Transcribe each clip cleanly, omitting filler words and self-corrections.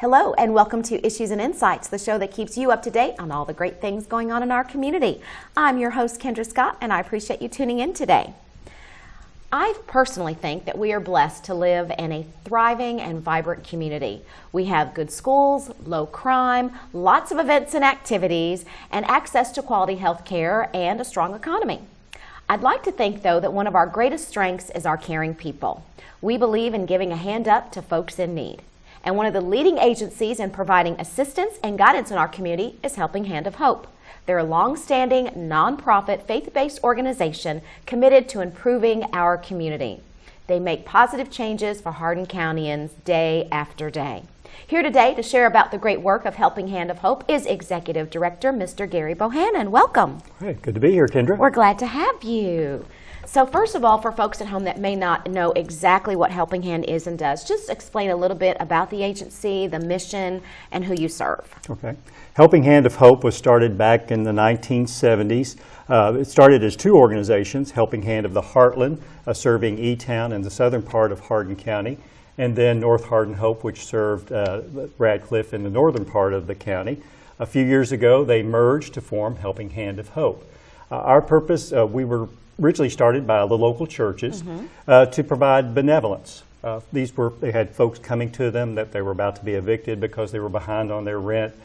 Hello and welcome to Issues and Insights, the show that keeps you up to date on all the great things going on in our community. I'm your host, Kendra Scott, and I appreciate you tuning in today. I personally think that we are blessed to live in a thriving and vibrant community. We have good schools, low crime, lots of events and activities, and access to quality health care and a strong economy. I'd like to think, though, that one of our greatest strengths is our caring people. We believe in giving a hand up to folks in need. And one of the leading agencies in providing assistance and guidance in our community is Helping Hand of Hope. They're a long-standing, nonprofit, faith-based organization committed to improving our community. They make positive changes for Hardin Countyans day after day. Here today to share about the great work of Helping Hand of Hope is Executive Director Mr. Gary Bohannon. Welcome. Hey, good to be here, Kendra. We're glad to have you. So first of all, for folks at home that may not know exactly what Helping Hand is and does, just explain a little bit about the agency, the mission, and who you serve. Okay. Helping Hand of Hope was started back in the 1970s. It started as two organizations, Helping Hand of the Heartland, serving E-Town and the southern part of Hardin County, and then North Hardin Hope, which served Radcliffe in the northern part of the county. A few years ago, they merged to form Helping Hand of Hope. Our purpose, we were originally started by the local churches to provide benevolence. They had folks coming to them that they were about to be evicted because they were behind on their rent,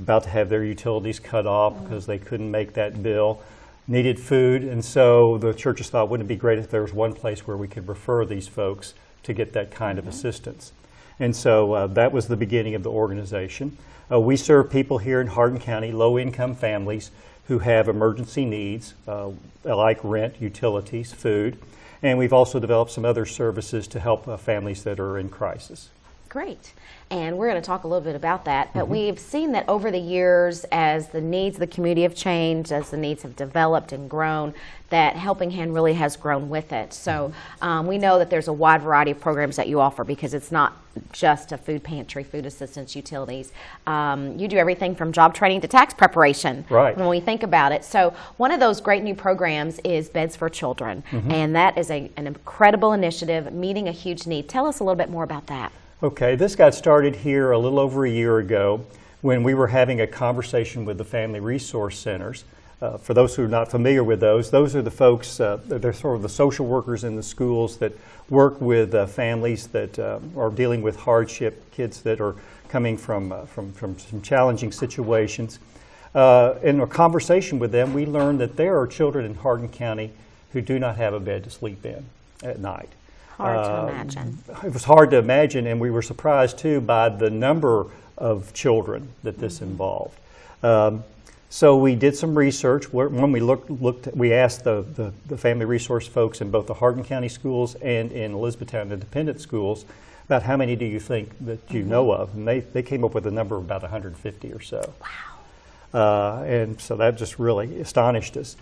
about to have their utilities cut off because they couldn't make that bill, needed food, and so the churches thought, wouldn't it be great if there was one place where we could refer these folks to get that kind of assistance. And so that was the beginning of the organization. We serve people here in Hardin County, low-income families who have emergency needs like rent, utilities, food, and we've also developed some other services to help families that are in crisis. Great. And we're going to talk a little bit about that, but we've seen that over the years as the needs of the community have changed, as the needs have developed and grown, that Helping Hand really has grown with it. So we know that there's a wide variety of programs that you offer because it's not just a food pantry, food assistance, utilities. You do everything from job training to tax preparation when we think about it. So one of those great new programs is Beds for Children, and that is an incredible initiative meeting a huge need. Tell us a little bit more about that. Okay, this got started here a little over a year ago when we were having a conversation with the Family Resource Centers. For those who are not familiar with those are the folks, they're sort of the social workers in the schools that work with families that are dealing with hardship, kids that are coming from some challenging situations. In a conversation with them, we learned that there are children in Hardin County who do not have a bed to sleep in at night. Hard to imagine. It was hard to imagine, and we were surprised too by the number of children that this involved. So we did some research. When we asked the family resource folks in both the Hardin County schools and in Elizabethtown Independent schools about how many do you think that you know of, and they came up with a number of about 150 or so. Wow. And so that just really astonished us.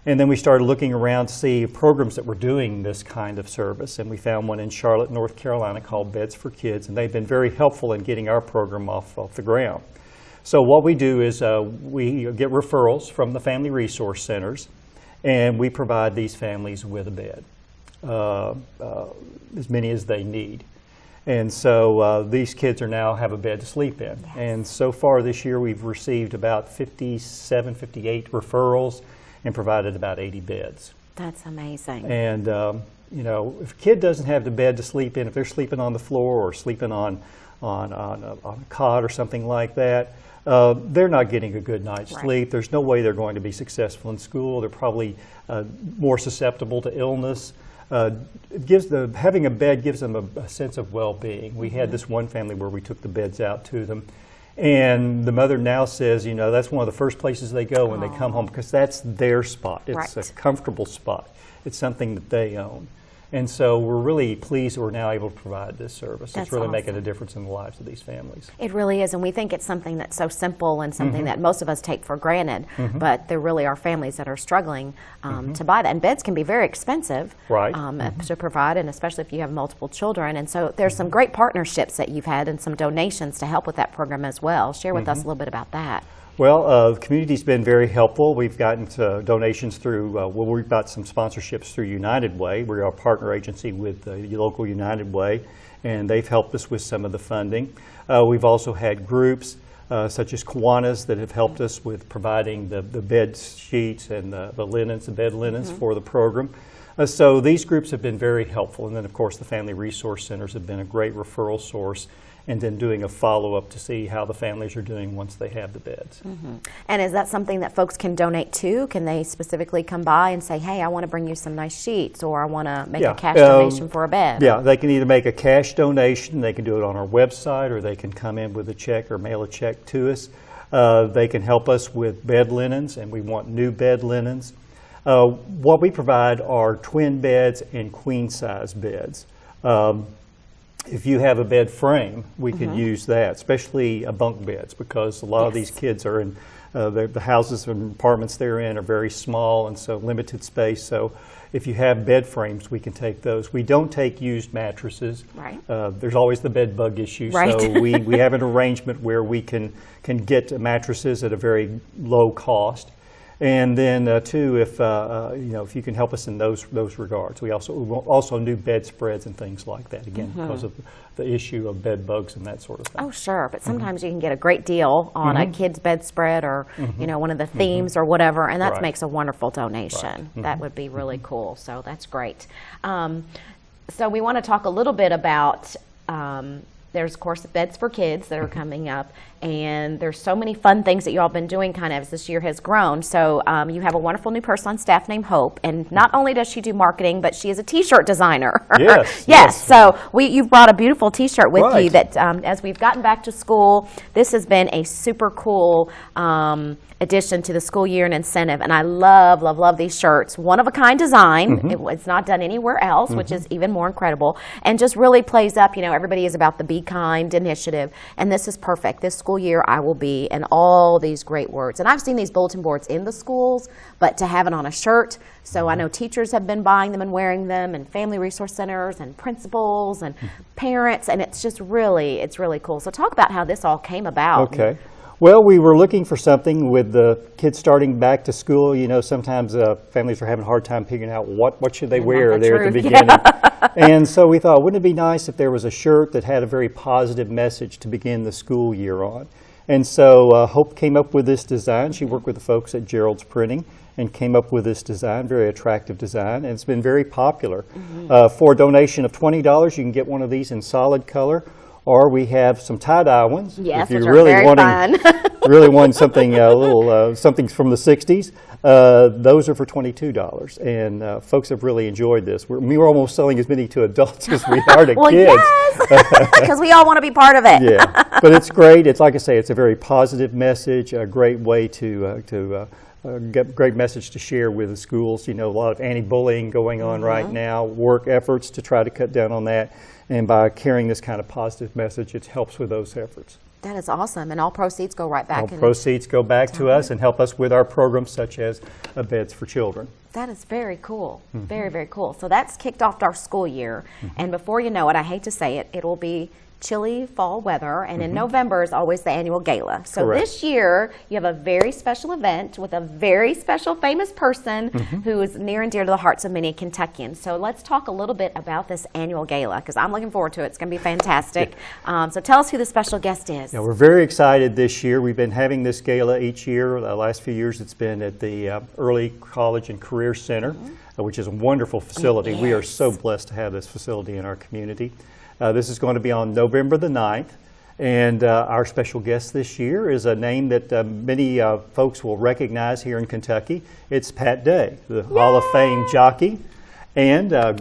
And then we started looking around to see programs that were doing this kind of service, and we found one in Charlotte, North Carolina called Beds for Kids, and they've been very helpful in getting our program off the ground. So what we do is we get referrals from the Family Resource Centers, and we provide these families with a bed, as many as they need. And so these kids now have a bed to sleep in. Yes. And so far this year we've received about 57, 58 referrals, and provided about 80 beds. That's amazing. And you know, if a kid doesn't have the bed to sleep in, if they're sleeping on the floor or sleeping on a cot or something like that, they're not getting a good night's sleep. There's no way they're going to be successful in school. They're probably more susceptible to illness. Having a bed gives them a sense of well-being. We had this one family where we took the beds out to them. And the mother now says, you know, that's one of the first places they go when they come home because that's their spot. It's a comfortable spot. It's something that they own. And so we're really pleased that we're now able to provide this service. It's really making a difference in the lives of these families. It really is, and we think it's something that's so simple and something that most of us take for granted, but there really are families that are struggling to buy that. And beds can be very expensive to provide, and especially if you have multiple children. And so there's some great partnerships that you've had and some donations to help with that program as well. Share with us a little bit about that. Well, the community's been very helpful. We've gotten donations through, we've got some sponsorships through United Way. We're a partner agency with the local United Way, and they've helped us with some of the funding. We've also had groups such as Kiwanis that have helped us with providing the bed sheets and the linens, the bed linens for the program. So these groups have been very helpful. And then, of course, the Family Resource Centers have been a great referral source, and then doing a follow-up to see how the families are doing once they have the beds. And is that something that folks can donate to? Can they specifically come by and say, hey, I want to bring you some nice sheets, or I want to make a cash donation for a bed? Yeah, they can either make a cash donation, they can do it on our website, or they can come in with a check or mail a check to us. They can help us with bed linens, and we want new bed linens. What we provide are twin beds and queen-size beds. If you have a bed frame, we could use that, especially bunk beds, because a lot of these kids are in, the houses and apartments they're in are very small, and so limited space. So if you have bed frames, we can take those. We don't take used mattresses. Right. There's always the bed bug issue. Right. So we have an arrangement where we can get mattresses at a very low cost. And then too, if if you can help us in those regards, we also new bedspreads and things like that. Again, because of the issue of bed bugs and that sort of thing. Oh, sure. But sometimes you can get a great deal on a kid's bedspread, or one of the themes or whatever, and that makes a wonderful donation. That would be really cool. So that's great. So we want to talk a little bit about. There's, of course, Beds for Kids that are coming up, and there's so many fun things that you all have been doing kind of as this year has grown. So you have a wonderful new person on staff named Hope, and not only does she do marketing, but she is a T-shirt designer. Yes. So you've brought a beautiful T-shirt with you that as we've gotten back to school, this has been a super cool addition to the school year and incentive, and I love, love, love these shirts. One-of-a-kind design. It's not done anywhere else, which is even more incredible, and just really plays up, everybody is about the Be Kind initiative, and this is perfect. This school year I will be, and all these great words. And I've seen these bulletin boards in the schools, but to have it on a shirt, so I know teachers have been buying them and wearing them, and family resource centers and principals and parents, and it's really cool. So talk about how this all came about. Okay. Well, we were looking for something with the kids starting back to school. Sometimes families are having a hard time figuring out what should they wear there at the beginning. And so we thought, wouldn't it be nice if there was a shirt that had a very positive message to begin the school year on? And so Hope came up with this design. She worked with the folks at Gerald's Printing and came up with this design, very attractive design, and it's been very popular. For a donation of $20, you can get one of these in solid color. Or we have some tie-dye ones. Yes, if you're which are really very fun. really want something something from the '60s. Those are for $22, and folks have really enjoyed this. We were almost selling as many to adults as we are to kids. Yes, because we all want to be part of it. Yeah, but it's great. It's like I say, it's a very positive message, a great way to get a great message to share with the schools. A lot of anti-bullying going on right now, work efforts to try to cut down on that. And by carrying this kind of positive message, it helps with those efforts. That is awesome. And all proceeds go right back. All proceeds go back to us and help us with our programs such as Beds for Children. That is very cool. Very, very cool. So that's kicked off our school year. And before you know it, I hate to say it, it will be chilly fall weather, and in November is always the annual gala. So this year you have a very special event with a very special famous person who is near and dear to the hearts of many Kentuckians. So let's talk a little bit about this annual gala, because I'm looking forward to it. It's going to be fantastic. So tell us who the special guest is. Yeah, we're very excited this year. We've been having this gala each year. The last few years it's been at the Early College and Career Center, which is a wonderful facility. We are so blessed to have this facility in our community. This is going to be on November the 9th, and our special guest this year is a name that many folks will recognize here in Kentucky. It's Pat Day, the Hall of Fame jockey and a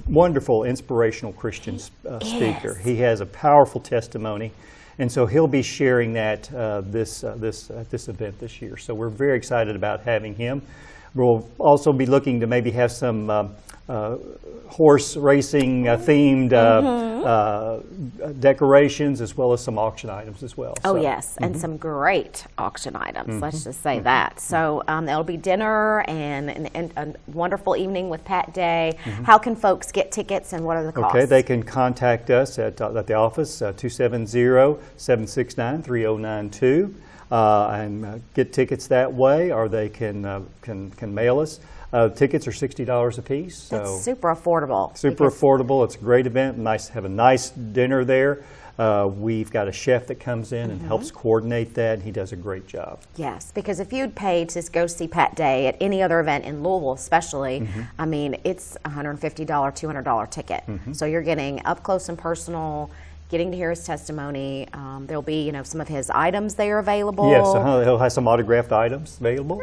wonderful inspirational Christian speaker. He has a powerful testimony, and so he'll be sharing that this event this year. So we're very excited about having him. We'll also be looking to maybe have some horse racing themed decorations, as well as some auction items as well. Oh, yes, and some great auction items, let's just say that. So there'll be dinner and a wonderful evening with Pat Day. How can folks get tickets, and what are the costs? Okay, they can contact us at the office, 270-769-3092. and get tickets that way, or they can mail us. Tickets are $60 a piece. So that's super affordable. Super affordable. It's a great event. Nice to have a nice dinner there. We've got a chef that comes in and helps coordinate that, and he does a great job. Yes, because if you'd paid to go see Pat Day at any other event in Louisville especially, I mean, it's $150, $200 ticket. So you're getting up close and personal, getting to hear his testimony. There'll be, some of his items there available. Yes, he'll have some autographed items available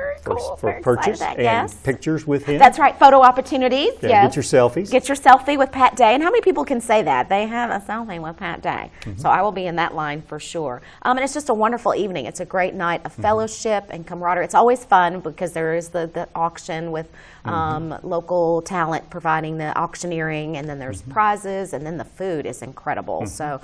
for purchase, and pictures with him. That's right, photo opportunities. Yeah, get your selfies. Get your selfie with Pat Day. And how many people can say that? They have a selfie with Pat Day. So I will be in that line for sure. And it's just a wonderful evening. It's a great night of fellowship and camaraderie. It's always fun because there is the auction with local talent providing the auctioneering, and then there's prizes, and then the food is incredible. So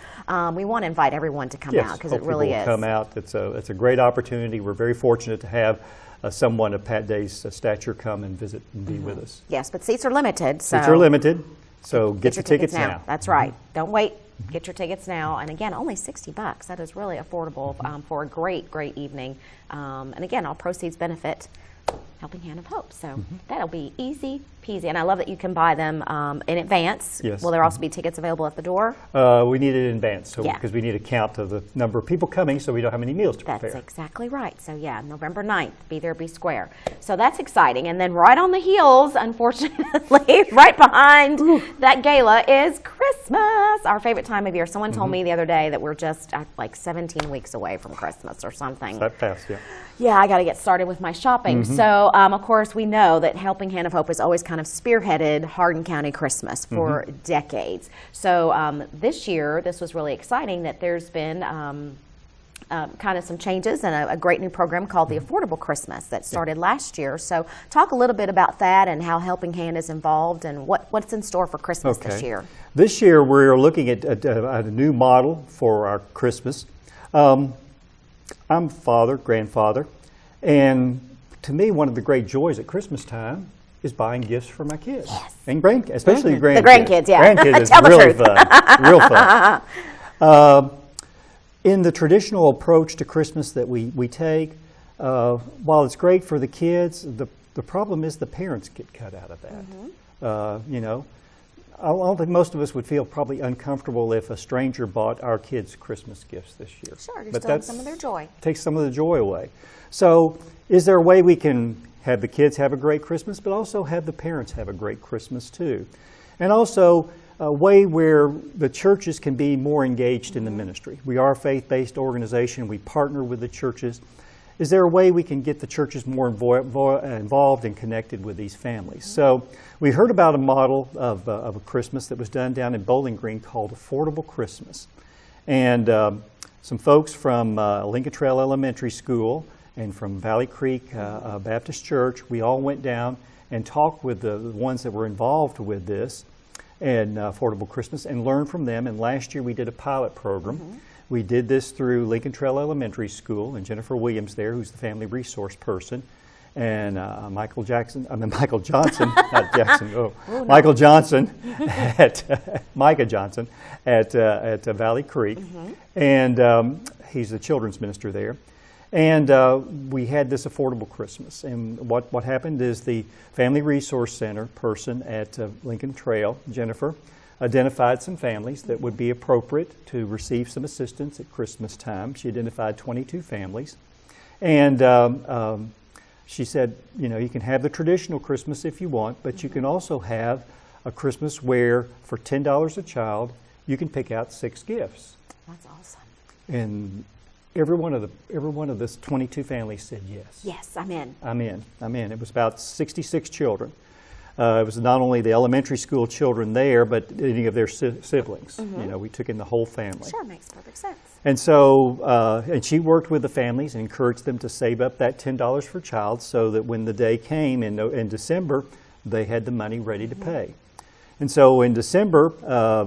we want to invite everyone to come out because it really is. Come out. It's a great opportunity. We're very fortunate to have someone of Pat Day's stature come and visit and be with us. Yes, but seats are limited. So seats are limited, so get your tickets now. That's right. Don't wait. Get your tickets now. And again, only $60. That is really affordable for a great, great evening. And again, all proceeds benefit Helping Hand of Hope. So that'll be easy peasy. And I love that you can buy them in advance. Yes. Will there also be tickets available at the door? We need it in advance because we need a count of the number of people coming so we don't have any meals to prepare. That's exactly right. So yeah, November 9th, be there, be square. So that's exciting. And then right on the heels, unfortunately, right behind that gala is Christmas, our favorite time of year. Someone told me the other day that we're just like 17 weeks away from Christmas or something. That fast, yeah. Yeah, I got to get started with my shopping. So, of course, we know that Helping Hand of Hope has always kind of spearheaded Hardin County Christmas for decades. So this year, this was really exciting that there's been kind of some changes and a great new program called the Affordable Christmas that started last year. So talk a little bit about that and how Helping Hand is involved and what's in store for Christmas this year. This year, we're looking at a new model for our Christmas. I'm grandfather, and to me, one of the great joys at Christmas time is buying gifts for my kids and grandkids, especially grandkids. The grandkids, yeah. Grandkids is really fun, real fun. In the traditional approach to Christmas that we take, while it's great for the kids, the problem is the parents get cut out of that. I don't think most of us would feel probably uncomfortable if a stranger bought our kids Christmas gifts this year. Sure, you're stealing some of their joy. Takes some of the joy away. So is there a way we can have the kids have a great Christmas, but also have the parents have a great Christmas too? And also a way where the churches can be more engaged in the ministry. We are a faith-based organization. We partner with the churches. Is there a way we can get the churches more involved and connected with these families? So we heard about a model of a Christmas that was done down in Bowling Green called Affordable Christmas. And some folks from Lincoln Trail Elementary School and from Valley Creek Baptist Church, we all went down and talked with the ones that were involved with this and Affordable Christmas and learned from them. And last year we did a pilot program. We did this through Lincoln Trail Elementary School, and Jennifer Williams there, who's the family resource person, and Michael Johnson, Micah Johnson at Valley Creek, and he's the children's minister there. And we had this Affordable Christmas. And what happened is the Family Resource Center person at Lincoln Trail, Jennifer, identified some families that would be appropriate to receive some assistance at Christmas time. She identified 22 families. And she said, you can have the traditional Christmas if you want, but you can also have a Christmas where for $10 a child, you can pick out 6 gifts. That's awesome. And every one of this 22 families said yes. Yes, I'm in. I'm in. It was about 66 children. It was not only the elementary school children there, but any of their siblings. We took in the whole family. Sure, makes perfect sense. And so, and she worked with the families and encouraged them to save up that $10 per child so that when the day came in December, they had the money ready to pay. And so in December,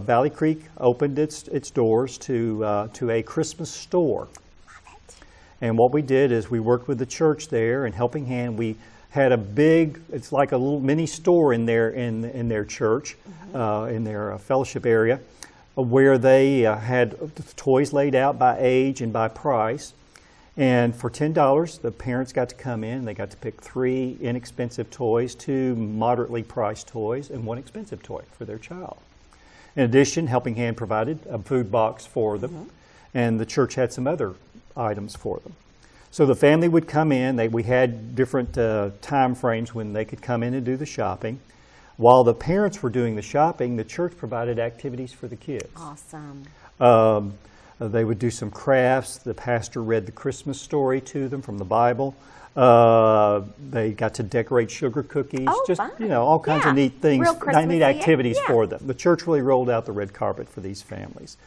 Valley Creek opened its doors to a Christmas store. Love it. And what we did is we worked with the church there and Helping Hand. We had a big, it's like a little mini store in their church, in their fellowship area, where they had toys laid out by age and by price. And for $10, the parents got to come in. They got to pick 3 inexpensive toys, 2 moderately priced toys, and 1 expensive toy for their child. In addition, Helping Hand provided a food box for them, and the church had some other items for them. So the family would come in. We had different time frames when they could come in and do the shopping. While the parents were doing the shopping, the church provided activities for the kids. Awesome. They would do some crafts. The pastor read the Christmas story to them from the Bible. They got to decorate sugar cookies. Oh, just, fun. all kinds of neat things, Real Christmassy, neat activities yeah. for them. The church really rolled out the red carpet for these families.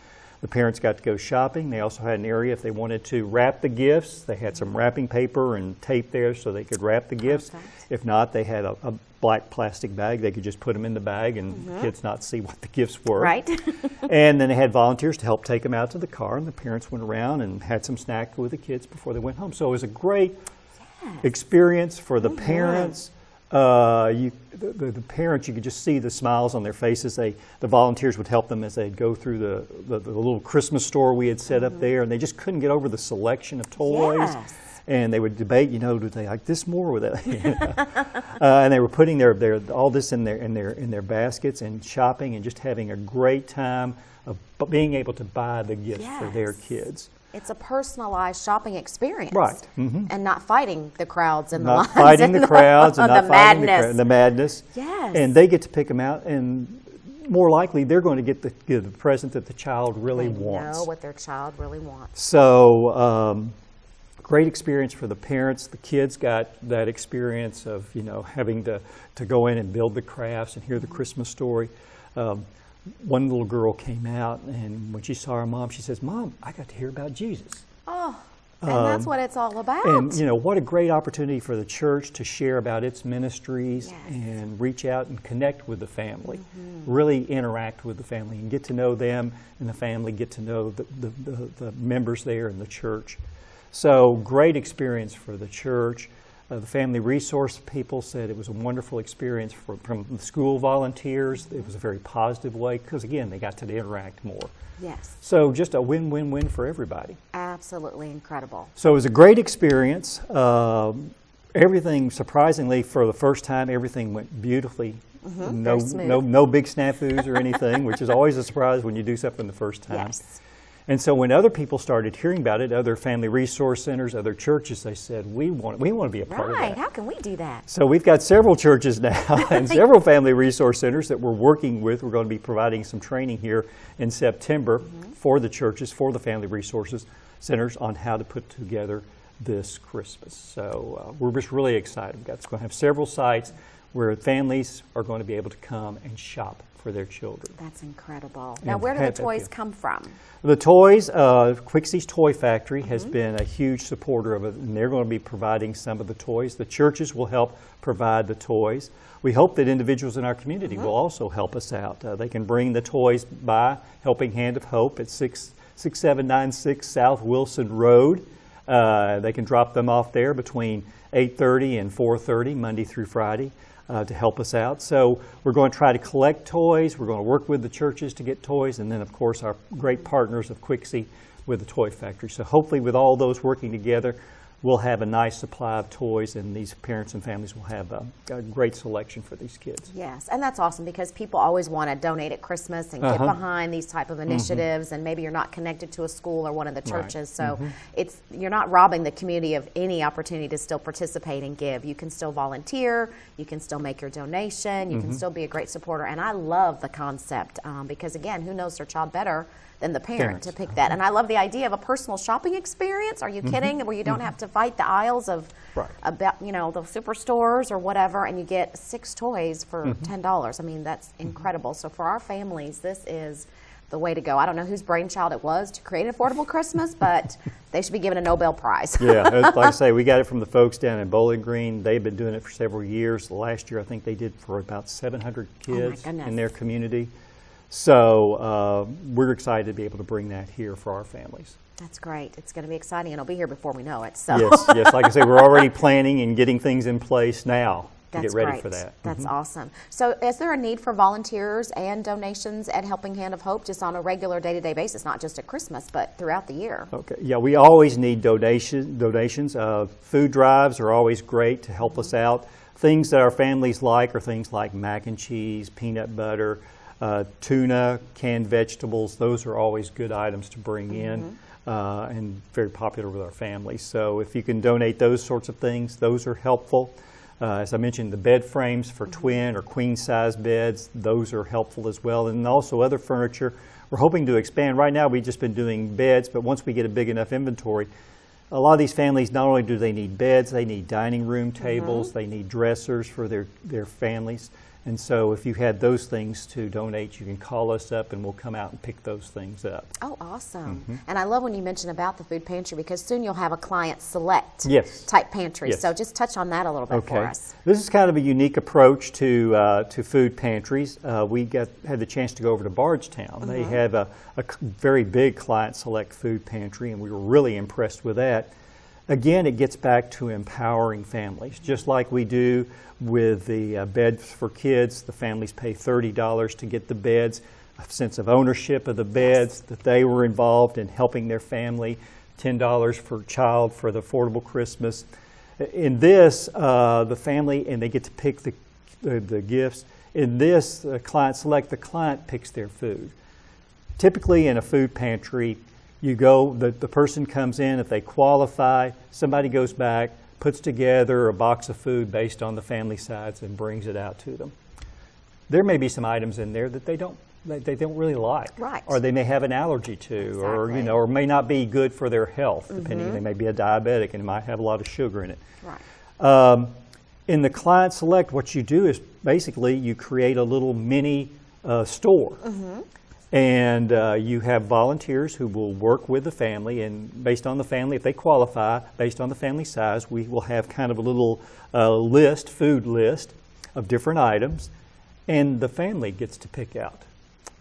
The parents got to go shopping. They also had an area if they wanted to wrap the gifts. They had some wrapping paper and tape there so they could wrap the gifts. Perfect. If not, they had a black plastic bag. They could just put them in the bag and kids not see what the gifts were. Right. And then they had volunteers to help take them out to the car, and the parents went around and had some snacks with the kids before they went home. So it was a great experience for the parents. The parents, you could just see the smiles on their faces. The volunteers would help them as they'd go through the little Christmas store we had set up there, and they just couldn't get over the selection of toys. Yes. And they would debate, do they like this more or that? And they were putting their all this in their baskets and shopping and just having a great time of being able to buy the gifts for their kids. It's a personalized shopping experience. Right. Mm-hmm. And not fighting the crowds and the Not lines. fighting the crowds and not fighting madness. the madness. Yes. And they get to pick them out, and more likely they're going to get the present that the child really wants. Know what their child really wants. So great experience for the parents. The kids got that experience of having to go in and build the crafts and hear the Christmas story. One little girl came out, and when she saw her mom, she says, "Mom, I got to hear about Jesus." Oh, and that's what it's all about. And what a great opportunity for the church to share about its ministries and reach out and connect with the family, really interact with the family and get to know them, and the family get to know the members there in the church. So great experience for the church. The family resource people said it was a wonderful experience from the school volunteers. It was a very positive way because, again, they got to interact more. Yes. So just a win-win-win for everybody. Absolutely incredible. So it was a great experience. Everything, surprisingly, for the first time, everything went beautifully. No big snafus or anything, which is always a surprise when you do something the first time. Yes. And so when other people started hearing about it, other family resource centers, other churches, they said, we want to be a part of that. Right. How can we do that? So we've got several churches now and several family resource centers that we're working with. We're going to be providing some training here in September for the churches, for the family resources centers on how to put together this Christmas. So we're just really excited. We're going to have several sites where families are going to be able to come and shop for their children. That's incredible. Now, where do the toys come from? The toys, Quixie's Toy Factory has been a huge supporter of it, and they're going to be providing some of the toys. The churches will help provide the toys. We hope that individuals in our community will also help us out. They can bring the toys by Helping Hand of Hope at 6796 South Wilson Road. They can drop them off there between 8:30 and 4:30, Monday through Friday. To help us out. So we're going to try to collect toys. We're going to work with the churches to get toys, and then, of course, our great partners of Quixie with the Toy Factory. So hopefully with all those working together, we'll have a nice supply of toys, and these parents and families will have a great selection for these kids. Yes, and that's awesome because people always want to donate at Christmas and get behind these type of initiatives, and maybe you're not connected to a school or one of the churches, so you're not robbing the community of any opportunity to still participate and give. You can still volunteer, you can still make your donation, you can still be a great supporter, and I love the concept because, again, who knows their child better than the parent to pick that. And I love the idea of a personal shopping experience. Are you kidding? Where you don't have to fight the aisles of about the superstores or whatever, and you get 6 toys for $10. I mean, that's incredible. So for our families, this is the way to go. I don't know whose brainchild it was to create Affordable Christmas, but they should be given a Nobel Prize. Yeah, like I say, we got it from the folks down in Bowling Green. They've been doing it for several years. Last year, I think they did for about 700 kids in their community. So we're excited to be able to bring that here for our families. That's great. It's going to be exciting, and it'll be here before we know it. So. Yes. Like I say, we're already planning and getting things in place now to get ready for that. That's awesome. So is there a need for volunteers and donations at Helping Hand of Hope just on a regular day-to-day basis, not just at Christmas, but throughout the year? Okay. Yeah, we always need donations. Food drives are always great to help us out. Things that our families like are things like mac and cheese, peanut butter, tuna, canned vegetables. Those are always good items to bring in. And very popular with our families. So if you can donate those sorts of things, those are helpful. As I mentioned, the bed frames for twin or queen size beds, those are helpful as well. And also other furniture. We're hoping to expand. Right now we've just been doing beds, but once we get a big enough inventory, a lot of these families, not only do they need beds, they need dining room tables, they need dressers for their families. And so if you had those things to donate, you can call us up and we'll come out and pick those things up. Oh, awesome. And I love when you mention about the food pantry because soon you'll have a client select type pantry. Yes. So just touch on that a little bit for us. This is kind of a unique approach to food pantries. We had the chance to go over to Bardstown. They have a very big client select food pantry and we were really impressed with that. Again, it gets back to empowering families. Just like we do with the beds for kids, the families pay $30 to get the beds, a sense of ownership of the beds, that they were involved in helping their family, $10 per child for the affordable Christmas. In this, the family, and they get to pick the gifts. In this, client select, the client picks their food. Typically in a food pantry, you go, the person comes in, if they qualify, somebody goes back, puts together a box of food based on the family size and brings it out to them. There may be some items in there that they don't really like, or they may have an allergy to, or or may not be good for their health. Depending, they may be a diabetic and it might have a lot of sugar in it. In the client select, what you do is basically you create a little mini store. And you have volunteers who will work with the family, and based on the family, if they qualify, based on the family size, we will have kind of a little food list of different items, and the family gets to pick out.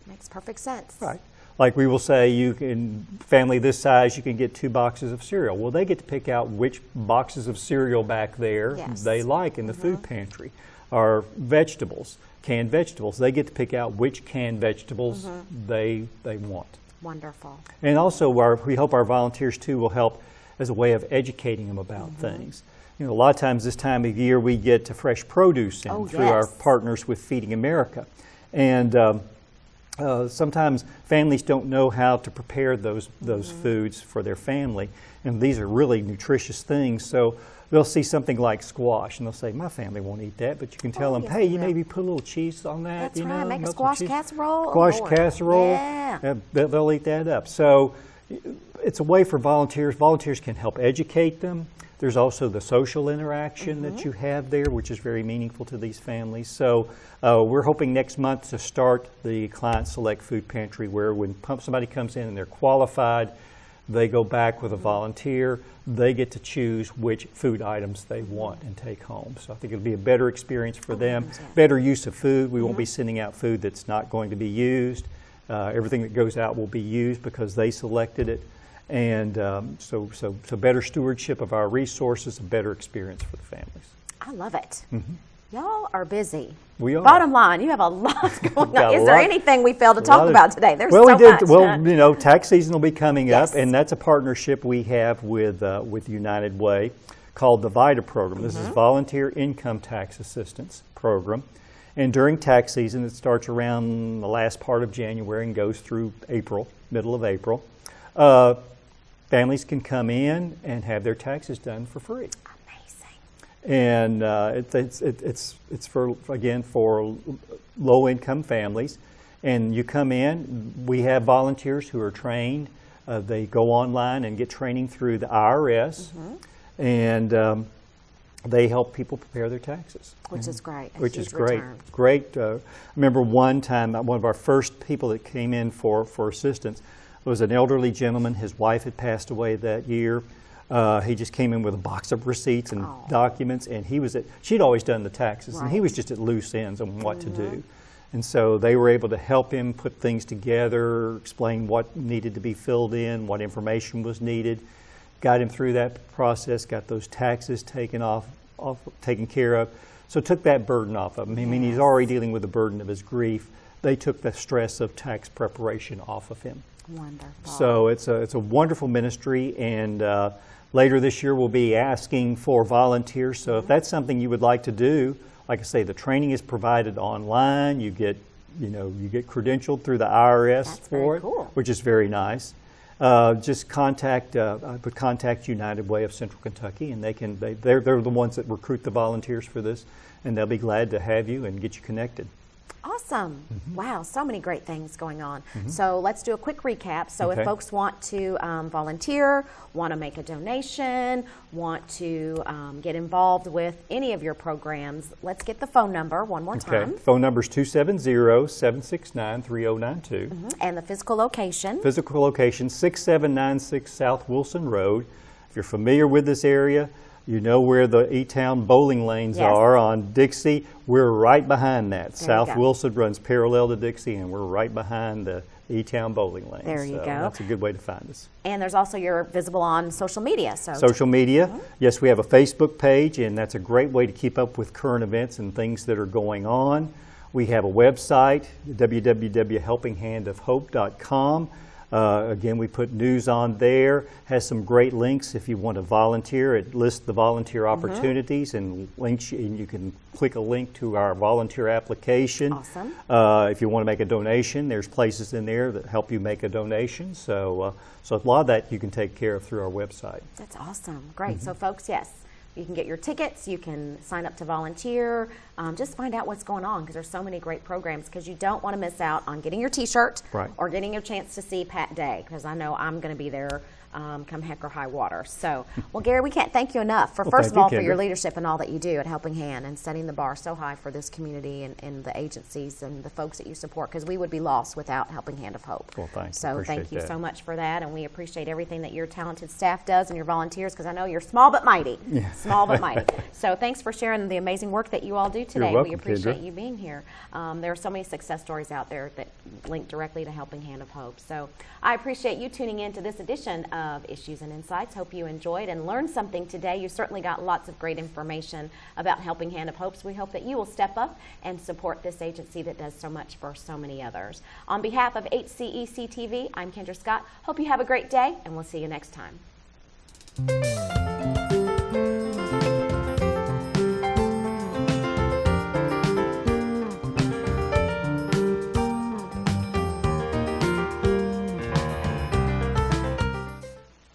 Makes perfect sense. Right. Like we will say, you can, family this size, you can get 2 boxes of cereal. Well, they get to pick out which boxes of cereal back there they like in the food pantry. Or vegetables. Canned vegetables. They get to pick out which canned vegetables they want. Wonderful. And also we hope our volunteers too will help as a way of educating them about things. You know, a lot of times this time of year we get fresh produce in through our partners with Feeding America. And sometimes families don't know how to prepare those foods for their family. And these are really nutritious things. So they'll see something like squash, and they'll say, my family won't eat that, but you can tell them, hey, you maybe put a little cheese on that. That's right, make a squash casserole. Squash casserole, they'll eat that up. So it's a way for volunteers. Volunteers can help educate them. There's also the social interaction that you have there, which is very meaningful to these families. So we're hoping next month to start the Client Select Food Pantry, where when somebody comes in and they're qualified, they go back with a volunteer. They get to choose which food items they want and take home. So I think it'll be a better experience for them, better use of food. We won't be sending out food that's not going to be used. Everything that goes out will be used because they selected it. And so better stewardship of our resources, a better experience for the families. I love it. Y'all are busy. We are. Bottom line, you have a lot going on. Is there anything we failed to talk about today? There's so much. Well, you know, tax season will be coming up, and that's a partnership we have with United Way called the VITA program. This is Volunteer Income Tax Assistance Program. And during tax season, it starts around the last part of January and goes through April, middle of April. Families can come in and have their taxes done for free. And it's for low-income families. And you come in, we have volunteers who are trained. They go online and get training through the IRS, and they help people prepare their taxes. Which is great. Which is great. Great. I remember one time, one of our first people that came in for assistance was an elderly gentleman. His wife had passed away that year. He just came in with a box of receipts and documents, and she'd always done the taxes, and he was just at loose ends on what to do. And so they were able to help him put things together, explain what needed to be filled in, what information was needed, got him through that process, got those taxes taken care of. So it took that burden off of him. I mean, he's already dealing with the burden of his grief. They took the stress of tax preparation off of him. Wonderful. So it's a wonderful ministry, and later this year we'll be asking for volunteers. So if that's something you would like to do, like I say, the training is provided online. You get credentialed through the IRS for it, which is very nice. Just contact United Way of Central Kentucky, and they're the ones that recruit the volunteers for this, and they'll be glad to have you and get you connected. Awesome. Wow, so many great things going on. So let's do a quick recap. So if folks want to volunteer, want to make a donation, want to get involved with any of your programs, let's get the phone number one more time. Phone number is 270-769-3092. And the physical location? Physical location, 6796 South Wilson Road. If you're familiar with this area, you know where the E-Town bowling lanes are on Dixie. We're right behind that. South Wilson runs parallel to Dixie, and we're right behind the E-Town bowling lanes. There you go. That's a good way to find us. And there's also, you're visible on social media. Social media. Yes, we have a Facebook page, and that's a great way to keep up with current events and things that are going on. We have a website, www.helpinghandofhope.com. Again, we put news on there, has some great links if you want to volunteer. It lists the volunteer opportunities and links, and you can click a link to our volunteer application. Awesome. If you want to make a donation, there's places in there that help you make a donation. So a lot of that you can take care of through our website. That's awesome. Great. So folks, yes, you can get your tickets, you can sign up to volunteer, just find out what's going on, because there's so many great programs, because you don't want to miss out on getting your t-shirt or getting a chance to see Pat Day, because I know I'm going to be there come heck or high water. So, well, Gary, we can't thank you enough for, first of all, for your leadership and all that you do at Helping Hand and setting the bar so high for this community and the agencies and the folks that you support, because we would be lost without Helping Hand of Hope. Well, thanks. So thank you so much for that, and we appreciate everything that your talented staff does and your volunteers, because I know you're small but mighty. Yeah. Small but mighty. So thanks for sharing the amazing work that you all do today. You're welcome, we appreciate Kendra. You being here. There are so many success stories out there that link directly to Helping Hand of Hope. So I appreciate you tuning in to this edition of Issues and Insights. Hope you enjoyed and learned something today. You certainly got lots of great information about Helping Hand of Hope. So we hope that you will step up and support this agency that does so much for so many others. On behalf of HCEC-TV, I'm Kendra Scott. Hope you have a great day, and we'll see you next time.